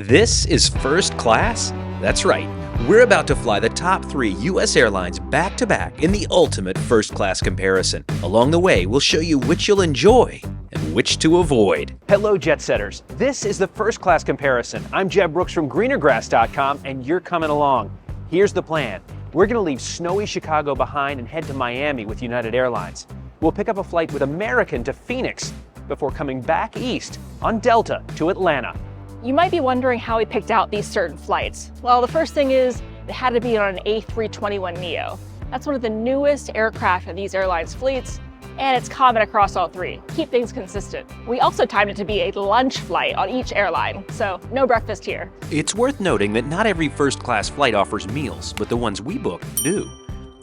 This is First Class? That's right. We're about to fly the top 3 U.S. airlines back-to-back in the ultimate first class comparison. Along the way, we'll show you which you'll enjoy and which to avoid. Hello, jet setters. This is the First Class comparison. I'm Jeb Brooks from greenergrass.com, and you're coming along. Here's the plan. We're going to leave snowy Chicago behind and head to Miami with United Airlines. We'll pick up a flight with American to Phoenix before coming back east on Delta to Atlanta. You might be wondering how we picked out these certain flights. Well, the first thing is it had to be on an A321neo. That's one of the newest aircraft in these airlines' fleets, and it's common across all three. Keep things consistent. We also timed it to be a lunch flight on each airline, so no breakfast here. It's worth noting that not every first class flight offers meals, but the ones we booked do.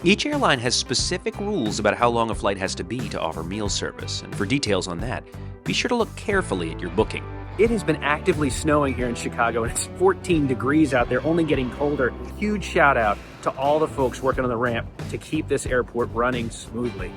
Each airline has specific rules about how long a flight has to be to offer meal service, and for details on that, be sure to look carefully at your booking. It has been actively snowing here in Chicago, and it's 14 degrees out there, only getting colder. Huge shout out to all the folks working on the ramp to keep this airport running smoothly.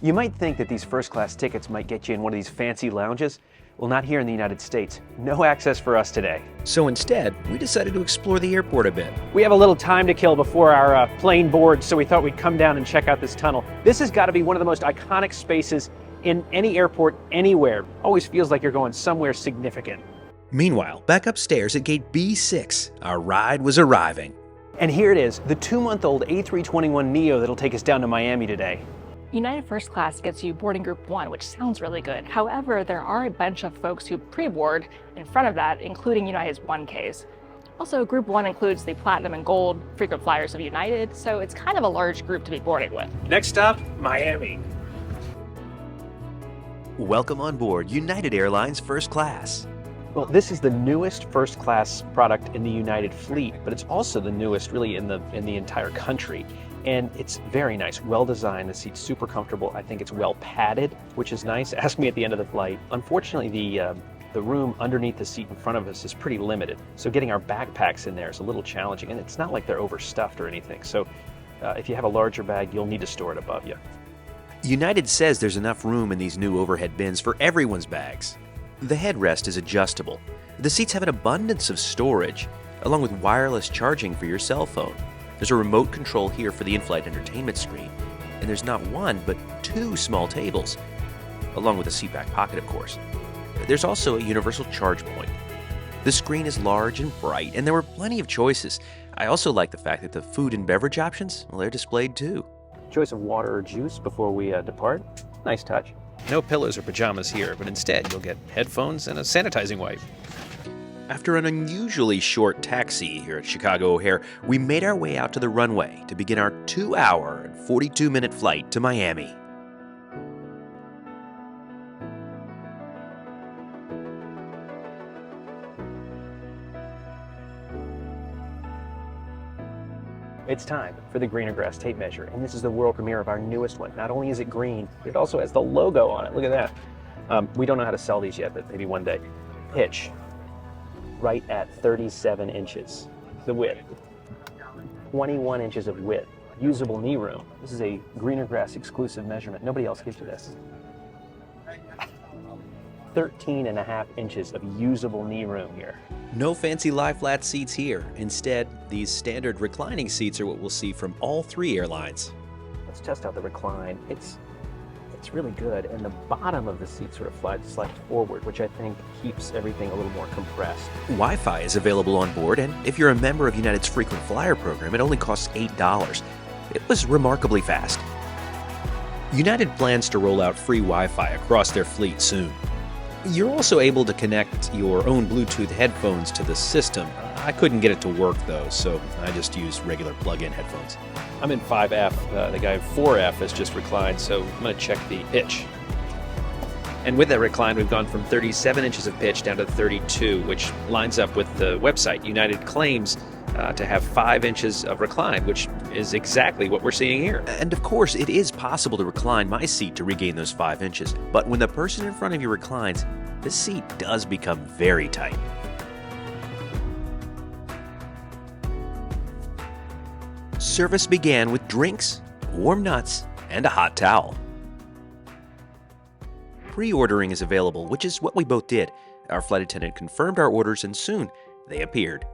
You might think that these first class tickets might get you in one of these fancy lounges. Well, not here in the United States. No access for us today. So instead, we decided to explore the airport a bit. We have a little time to kill before our plane boards, so we thought we'd come down and check out this tunnel. This has got to be one of the most iconic spaces in any airport anywhere. Always feels like you're going somewhere significant. Meanwhile, back upstairs at gate B6, our ride was arriving. And here it is, the 2-month-old A321neo that'll take us down to Miami today. United First Class gets you boarding group 1, which sounds really good. However, there are a bunch of folks who pre-board in front of that, including United's 1Ks. Also, group 1 includes the platinum and gold frequent flyers of United, so it's kind of a large group to be boarding with. Next stop, Miami. Welcome on board United Airlines First Class. Well, this is the newest first class product in the United fleet, but it's also the newest really in the entire country. And it's very nice, well designed. The seat's super comfortable. I think it's well padded, which is nice. Ask me at the end of the flight. Unfortunately, the room underneath the seat in front of us is pretty limited. So getting our backpacks in there is a little challenging, and it's not like they're overstuffed or anything. So if you have a larger bag, you'll need to store it above you. United says there's enough room in these new overhead bins for everyone's bags. The headrest is adjustable. The seats have an abundance of storage, along with wireless charging for your cell phone. There's a remote control here for the Inflight Entertainment screen, and there's not one, but 2 small tables, along with a seat back pocket, of course. There's also a universal charge point. The screen is large and bright, and there were plenty of choices. I also like the fact that the food and beverage options, well, they're displayed too. Choice of water or juice before we depart. Nice touch. No pillows or pajamas here, but instead you'll get headphones and a sanitizing wipe. After an unusually short taxi here at Chicago O'Hare, we made our way out to the runway to begin our 2-hour and 42-minute flight to Miami. It's time for the Greenergrass tape measure, and this is the world premiere of our newest one. Not only is it green, but it also has the logo on it. Look at that. We don't know how to sell these yet, but maybe one day. Pitch, right at 37 inches. The width, 21 inches of width. Usable knee room. This is a Greenergrass exclusive measurement. Nobody else gives you this. 13.5 inches of usable knee room here. No fancy lie-flat seats here. Instead, these standard reclining seats are what we'll see from all 3 airlines. Let's test out the recline. It's really good, and the bottom of the seat sort of slides forward, which I think keeps everything a little more compressed. Wi-Fi is available on board, and if you're a member of United's frequent flyer program, it only costs $8. It was remarkably fast. United plans to roll out free Wi-Fi across their fleet soon. You're also able to connect your own Bluetooth headphones to the system. I couldn't get it to work though, so I just used regular plug-in headphones. I'm in 5F. The guy in 4F has just reclined, so I'm going to check the pitch. And with that recline, we've gone from 37 inches of pitch down to 32, which lines up with the website. United claims to have 5 inches of recline, which is exactly what we're seeing here. And of course, it is possible to recline my seat to regain those 5 inches. But when the person in front of you reclines, the seat does become very tight. Service began with drinks, warm nuts, and a hot towel. Pre-ordering is available, which is what we both did. Our flight attendant confirmed our orders, and soon they appeared.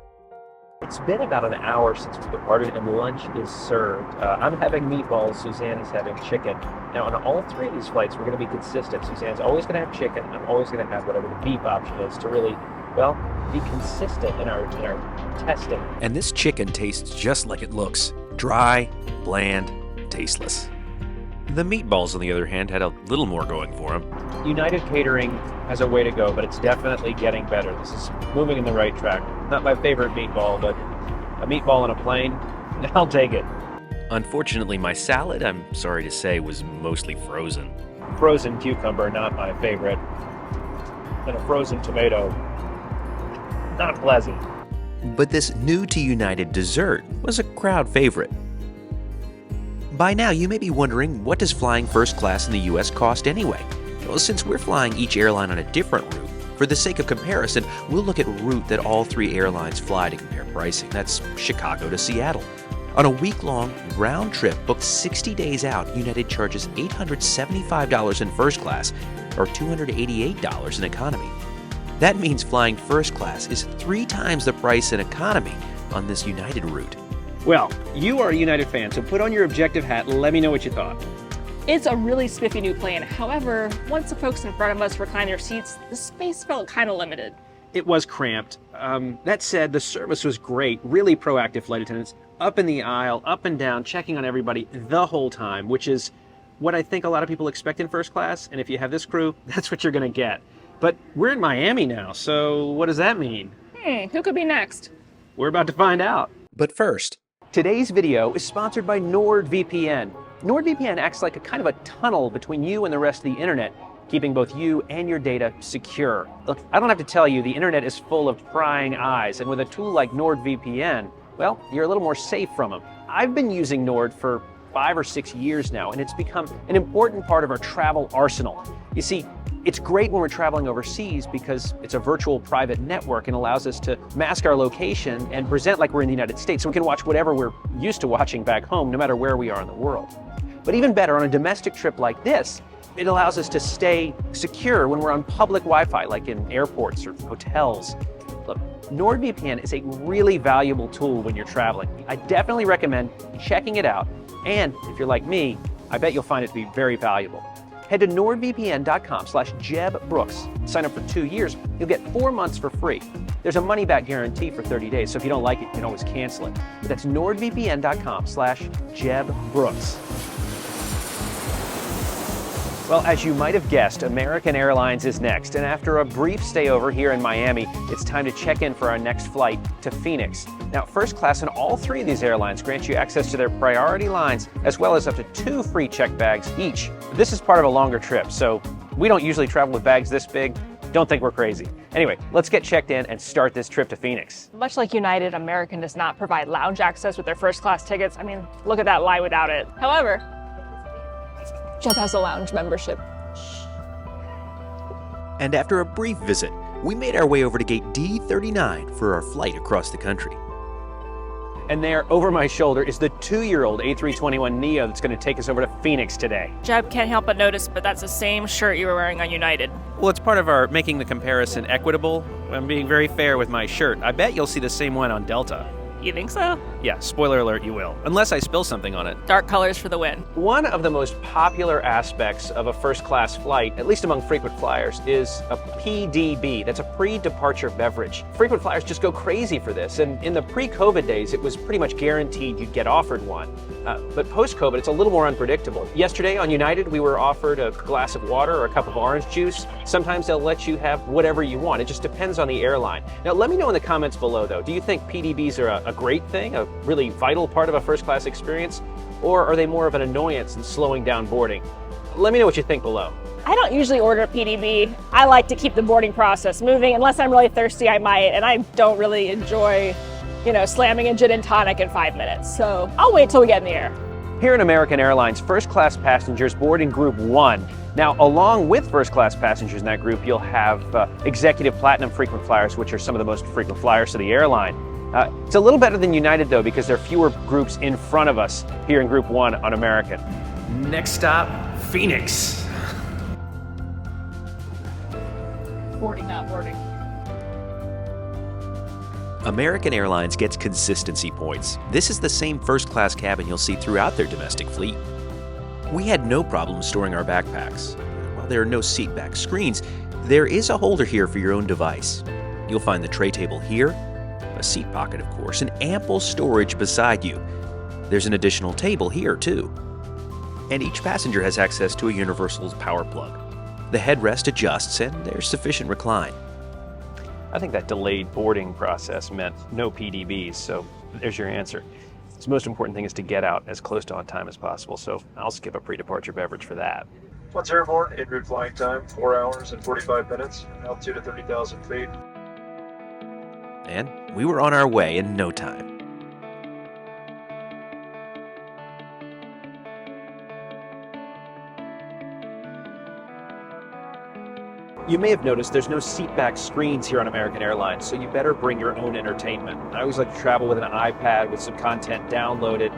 It's been about an hour since we departed and lunch is served. I'm having meatballs, Suzanne is having chicken. Now on all three of these flights, we're going to be consistent. Suzanne's always going to have chicken. I'm always going to have whatever the beef option is to really, well, be consistent in our testing. And this chicken tastes just like it looks. Dry, bland, tasteless. The meatballs, on the other hand, had a little more going for them. United Catering has a way to go, but it's definitely getting better. This is moving in the right track. Not my favorite meatball, but a meatball on a plane, I'll take it. Unfortunately, my salad, I'm sorry to say, was mostly frozen. Frozen cucumber, not my favorite. And a frozen tomato, not pleasant. But this new to United dessert was a crowd favorite. By now, you may be wondering, what does flying first class in the US cost anyway? Well, since we're flying each airline on a different route, for the sake of comparison, we'll look at a route that all three airlines fly to compare pricing. That's Chicago to Seattle. On a week-long round trip booked 60 days out, United charges $875 in first class or $288 in economy. That means flying first class is 3 times the price in economy on this United route. Well, you are a United fan, so put on your objective hat and let me know what you thought. It's a really spiffy new plane. However, once the folks in front of us reclined their seats, the space felt kind of limited. It was cramped. That said, the service was great. Really proactive flight attendants, up in the aisle, up and down, checking on everybody the whole time, which is what I think a lot of people expect in first class. And if you have this crew, that's what you're going to get. But we're in Miami now, so what does that mean? Who could be next? We're about to find out. But first, today's video is sponsored by NordVPN. NordVPN acts like a kind of a tunnel between you and the rest of the internet, keeping both you and your data secure. Look, I don't have to tell you, the internet is full of prying eyes, and with a tool like NordVPN, well, you're a little more safe from them. I've been using Nord for 5 or 6 years now, and it's become an important part of our travel arsenal. You see, it's great when we're traveling overseas because it's a virtual private network and allows us to mask our location and present like we're in the United States, so we can watch whatever we're used to watching back home, no matter where we are in the world. But even better, on a domestic trip like this, it allows us to stay secure when we're on public Wi-Fi, like in airports or hotels. Look, NordVPN is a really valuable tool when you're traveling. I definitely recommend checking it out. And if you're like me, I bet you'll find it to be very valuable. Head to nordvpn.com/JebBrooks. Sign up for 2 years. You'll get 4 months for free. There's a money-back guarantee for 30 days, so if you don't like it, you can always cancel it. But that's nordvpn.com/JebBrooks. Well, as you might have guessed, American Airlines is next, and after a brief stay over here in Miami, it's time to check in for our next flight to Phoenix. Now, first class in all 3 of these airlines grants you access to their priority lines, as well as up to 2 free checked bags each. This is part of a longer trip, so we don't usually travel with bags this big. Don't think we're crazy. Anyway, let's get checked in and start this trip to Phoenix. Much like United, American does not provide lounge access with their first class tickets. I mean, look at that line without it. However, Jeb has a lounge membership. and after a brief visit, we made our way over to gate D39 for our flight across the country. And there, over my shoulder, is the 2-year-old A321neo that's going to take us over to Phoenix today. Jeb can't help but notice, but that's the same shirt you were wearing on United. Well, it's part of our making the comparison equitable. I'm being very fair with my shirt. I bet you'll see the same one on Delta. You think so? Yeah, spoiler alert, you will. Unless I spill something on it. Dark colors for the win. One of the most popular aspects of a first-class flight, at least among frequent flyers, is a PDB. That's a pre-departure beverage. Frequent flyers just go crazy for this, and in the pre-COVID days, it was pretty much guaranteed you'd get offered one. But post-COVID, it's a little more unpredictable. Yesterday on United, we were offered a glass of water or a cup of orange juice. Sometimes they'll let you have whatever you want. It just depends on the airline. Now, let me know in the comments below, though. Do you think PDBs are a great thing, a really vital part of a first-class experience, or are they more of an annoyance and slowing down boarding? Let me know what you think below. I don't usually order a PDB. I like to keep the boarding process moving. Unless I'm really thirsty, I might, and I don't really enjoy, slamming a gin and tonic in 5 minutes. So I'll wait till we get in the air. Here at American Airlines, first-class passengers board in Group 1. Now, along with first-class passengers in that group, you'll have Executive Platinum frequent flyers, which are some of the most frequent flyers to the airline. It's a little better than United, though, because there are fewer groups in front of us here in Group 1 on American. Next stop, Phoenix. Boarding, not boarding. American Airlines gets consistency points. This is the same first-class cabin you'll see throughout their domestic fleet. We had no problem storing our backpacks. While there are no seat back screens, there is a holder here for your own device. You'll find the tray table here, a seat pocket of course, and ample storage beside you. There's an additional table here too. And each passenger has access to a universal power plug. The headrest adjusts and there's sufficient recline. I think that delayed boarding process meant no PDBs, so there's your answer. The most important thing is to get out as close to on time as possible, so I'll skip a pre-departure beverage for that. Once airborne, en route flying time, 4 hours and 45 minutes, altitude of 30,000 feet. And we were on our way in no time. You may have noticed there's no seatback screens here on American Airlines, so you better bring your own entertainment. I always like to travel with an iPad with some content downloaded.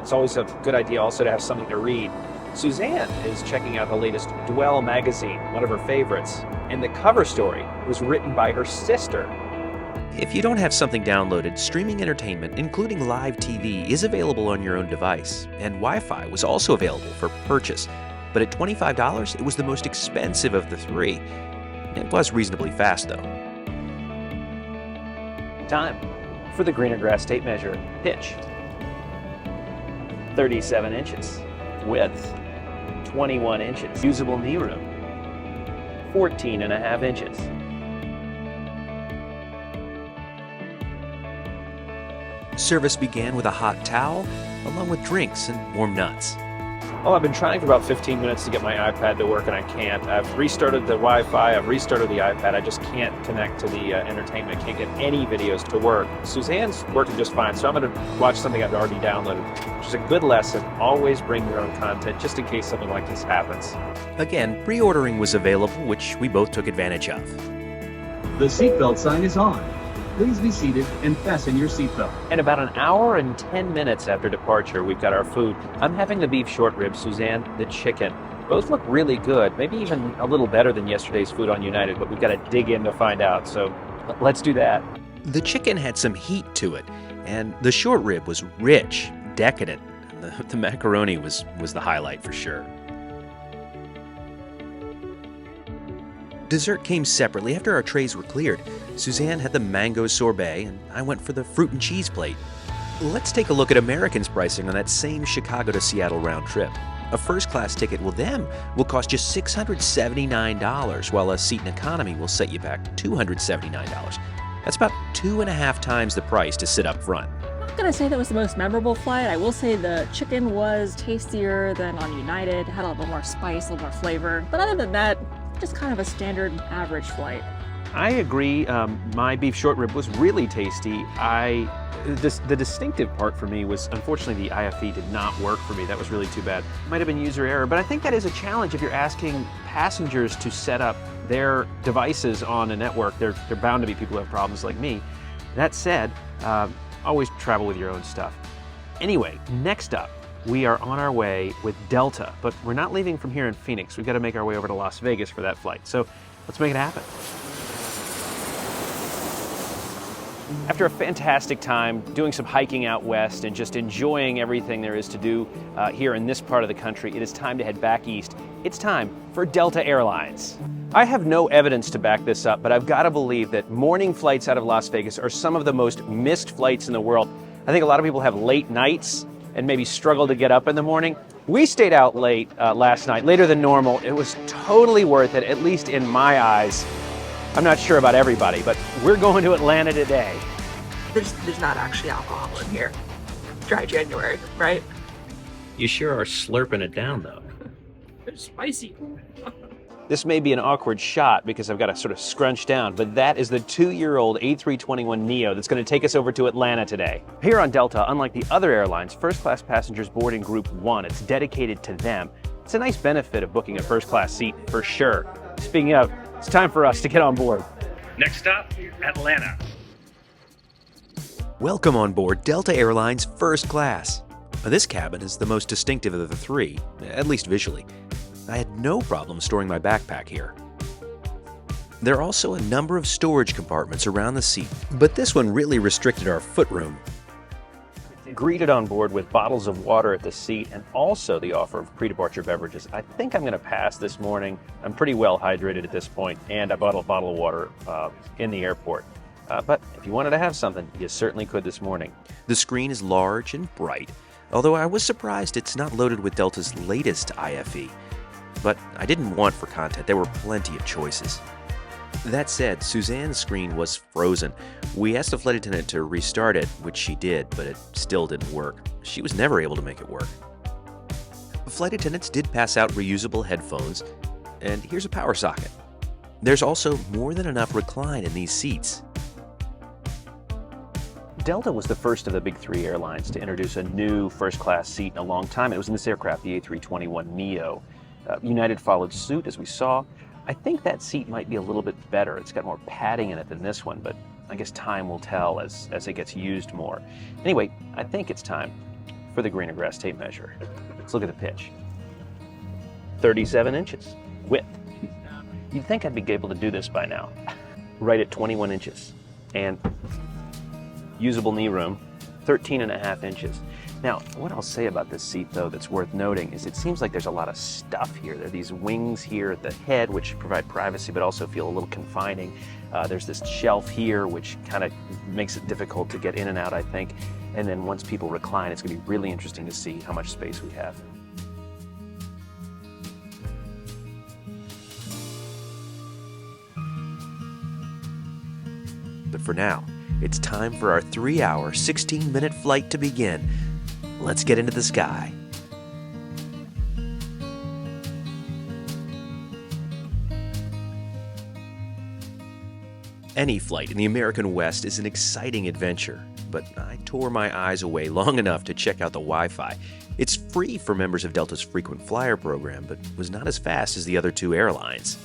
It's always a good idea also to have something to read. Suzanne is checking out the latest Dwell magazine, one of her favorites, and the cover story was written by her sister. If you don't have something downloaded, streaming entertainment, including live TV, is available on your own device, and Wi-Fi was also available for purchase. But at $25, it was the most expensive of the three. It was reasonably fast, though. Time for the greener grass tape measure. Pitch, 37 inches. Width, 21 inches. Usable knee room, 14.5 inches. Service began with a hot towel, along with drinks and warm nuts. Oh, I've been trying for about 15 minutes to get my iPad to work and I can't. I've restarted the Wi-Fi, I've restarted the iPad, I just can't connect to the entertainment, can't get any videos to work. Suzanne's working just fine, so I'm going to watch something I've already downloaded, which is a good lesson. Always bring your own content, just in case something like this happens. Again, pre-ordering was available, which we both took advantage of. The seatbelt sign is on. Please be seated and fasten your seatbelt. And about an hour and 10 minutes after departure, we've got our food. I'm having the beef short rib, Suzanne, the chicken. Both look really good, maybe even a little better than yesterday's food on United, but we've got to dig in to find out, so let's do that. The chicken had some heat to it, and the short rib was rich, decadent. The macaroni was the highlight for sure. Dessert came separately after our trays were cleared. Suzanne had the mango sorbet, and I went for the fruit and cheese plate. Let's take a look at American's pricing on that same Chicago to Seattle round trip. A first-class ticket will cost you $679, while a seat in economy will set you back $279. That's about 2.5 times the price to sit up front. I'm not gonna say that was the most memorable flight. I will say the chicken was tastier than on United, had a little more spice, a little more flavor. But other than that, just kind of a standard average flight. I agree. My beef short rib was really tasty. The distinctive part for me was, unfortunately, the IFE did not work for me. That was really too bad. Might have been user error, but I think that is a challenge if you're asking passengers to set up their devices on a network. They're bound to be people who have problems like me. That said, always travel with your own stuff. Anyway, next up, we are on our way with Delta, but we're not leaving from here in Phoenix. We've got to make our way over to Las Vegas for that flight. So let's make it happen. After a fantastic time doing some hiking out west and just enjoying everything there is to do here in this part of the country, it is time to head back east. It's time for Delta Airlines. I have no evidence to back this up, but I've got to believe that morning flights out of Las Vegas are some of the most missed flights in the world. I think a lot of people have late nights and maybe struggle to get up in the morning. We stayed out late last night, later than normal. It was totally worth it, at least in my eyes. I'm not sure about everybody, but we're going to Atlanta today. There's not actually alcohol in here. Dry January, right? You sure are slurping it down, though. It's spicy. This may be an awkward shot because I've got to sort of scrunch down, but that is the 2-year-old A321neo that's going to take us over to Atlanta today. Here on Delta, unlike the other airlines, first-class passengers board in Group 1. It's dedicated to them. It's a nice benefit of booking a first-class seat, for sure. Speaking of, it's time for us to get on board. Next stop, Atlanta. Welcome on board Delta Airlines First Class. This cabin is the most distinctive of the three, at least visually. I had no problem storing my backpack here. There are also a number of storage compartments around the seat, but this one really restricted our footroom. Greeted on board with bottles of water at the seat and also the offer of pre-departure beverages. I think I'm going to pass this morning. I'm pretty well hydrated at this point, and I bought a bottle of water in the airport. But if you wanted to have something, you certainly could this morning. The screen is large and bright, although I was surprised it's not loaded with Delta's latest IFE. But I didn't want for content. There were plenty of choices. That said, Suzanne's screen was frozen. We asked the flight attendant to restart it, which she did, but it still didn't work. She was never able to make it work. Flight attendants did pass out reusable headphones, and here's a power socket. There's also more than enough recline in these seats. Delta was the first of the big three airlines to introduce a new first-class seat in a long time. It was in this aircraft, the A321neo. United followed suit, as we saw. I think that seat might be a little bit better. It's got more padding in it than this one, but I guess time will tell as it gets used more. Anyway, I think it's time for the grain of grass tape measure. Let's look at the pitch. 37 inches width. You'd think I'd be able to do this by now. Right at 21 inches. And usable knee room, 13.5 inches. Now, what I'll say about this seat, though, that's worth noting is it seems like there's a lot of stuff here. There are these wings here at the head, which provide privacy, but also feel a little confining. There's this shelf here, which kind of makes it difficult to get in and out, I think. And then once people recline, it's going to be really interesting to see how much space we have. But for now, it's time for our 3-hour, 16-minute flight to begin. Let's get into the sky. Any flight in the American West is an exciting adventure, but I tore my eyes away long enough to check out the Wi-Fi. It's free for members of Delta's frequent flyer program, but was not as fast as the other two airlines.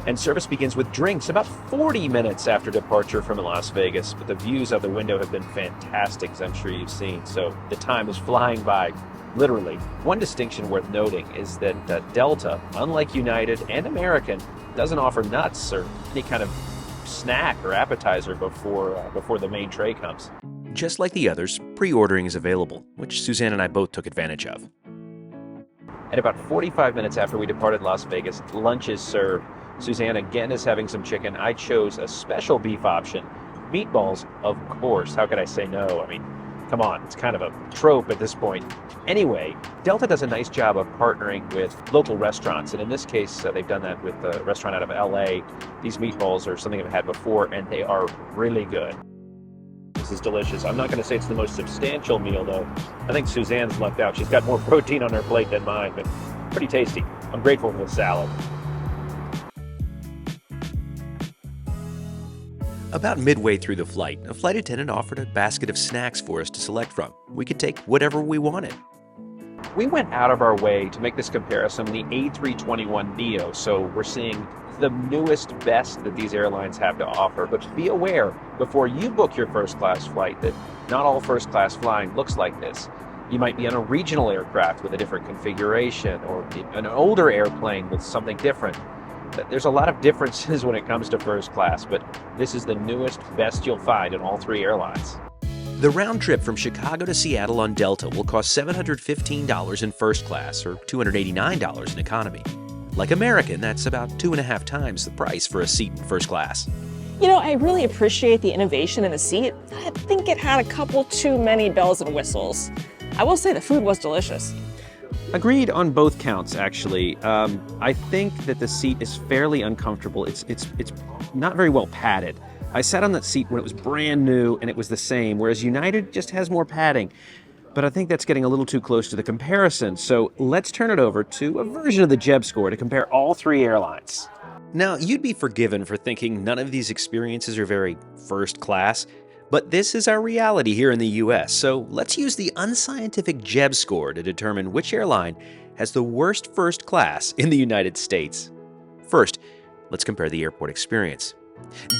And service begins with drinks about 40 minutes after departure from Las Vegas, but the views out the window have been fantastic, as I'm sure you've seen, so the time is flying by, literally. One distinction worth noting is that Delta, unlike United and American, doesn't offer nuts or any kind of snack or appetizer before the main tray comes. Just like the others, pre-ordering is available, which Suzanne and I both took advantage of. At about 45 minutes after we departed Las Vegas, lunch is served. Suzanne again is having some chicken. I chose a special beef option. Meatballs, of course. How could I say no? I mean, come on, it's kind of a trope at this point. Anyway, Delta does a nice job of partnering with local restaurants, and in this case, they've done that with a restaurant out of LA. These meatballs are something I've had before, and they are really good. This is delicious. I'm not going to say it's the most substantial meal, though. I think Suzanne's lucked out. She's got more protein on her plate than mine, but pretty tasty. I'm grateful for the salad. About midway through the flight, a flight attendant offered a basket of snacks for us to select from. We could take whatever we wanted. We went out of our way to make this comparison with the A321neo, so we're seeing the newest best that these airlines have to offer. But be aware, before you book your first class flight, that not all first class flying looks like this. You might be on a regional aircraft with a different configuration, or an older airplane with something different. There's a lot of differences when it comes to first class, but this is the newest, best you'll find in all three airlines. The round trip from Chicago to Seattle on Delta will cost $715 in first class or $289 in economy. Like American, that's about 2.5 times the price for a seat in first class. You know, I really appreciate the innovation in the seat. I think it had a couple too many bells and whistles. I will say the food was delicious. Agreed on both counts, actually. I think that the seat is fairly uncomfortable. It's not very well padded. I sat on that seat when it was brand new and it was the same, whereas United just has more padding. But I think that's getting a little too close to the comparison. So let's turn it over to a version of the Jeb score to compare all three airlines. Now, you'd be forgiven for thinking none of these experiences are very first class, but this is our reality here in the US, so let's use the unscientific Jeb score to determine which airline has the worst first class in the United States. First, let's compare the airport experience.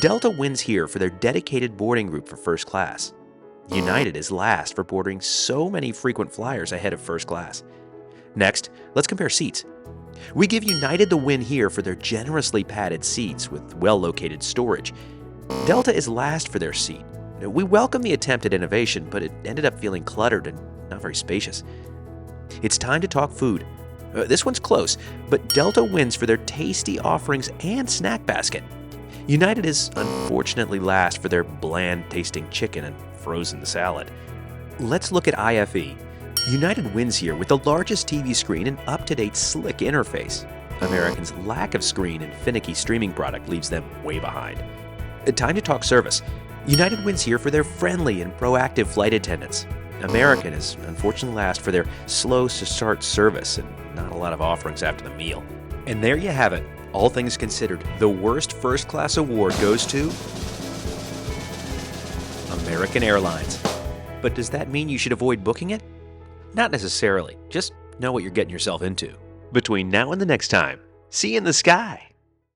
Delta wins here for their dedicated boarding group for first class. United is last for boarding so many frequent flyers ahead of first class. Next, let's compare seats. We give United the win here for their generously padded seats with well-located storage. Delta is last for their seat. We welcome the attempt at innovation, but it ended up feeling cluttered and not very spacious. It's time to talk food. This one's close, but Delta wins for their tasty offerings and snack basket. United is unfortunately last for their bland-tasting chicken and frozen salad. Let's look at IFE. United wins here with the largest TV screen and up-to-date slick interface. American's lack of screen and finicky streaming product leaves them way behind. Time to talk service. United wins here for their friendly and proactive flight attendants. American is unfortunately last for their slow-to-start service and not a lot of offerings after the meal. And there you have it. All things considered, the worst first-class award goes to American Airlines. But does that mean you should avoid booking it? Not necessarily. Just know what you're getting yourself into. Between now and the next time, see you in the sky.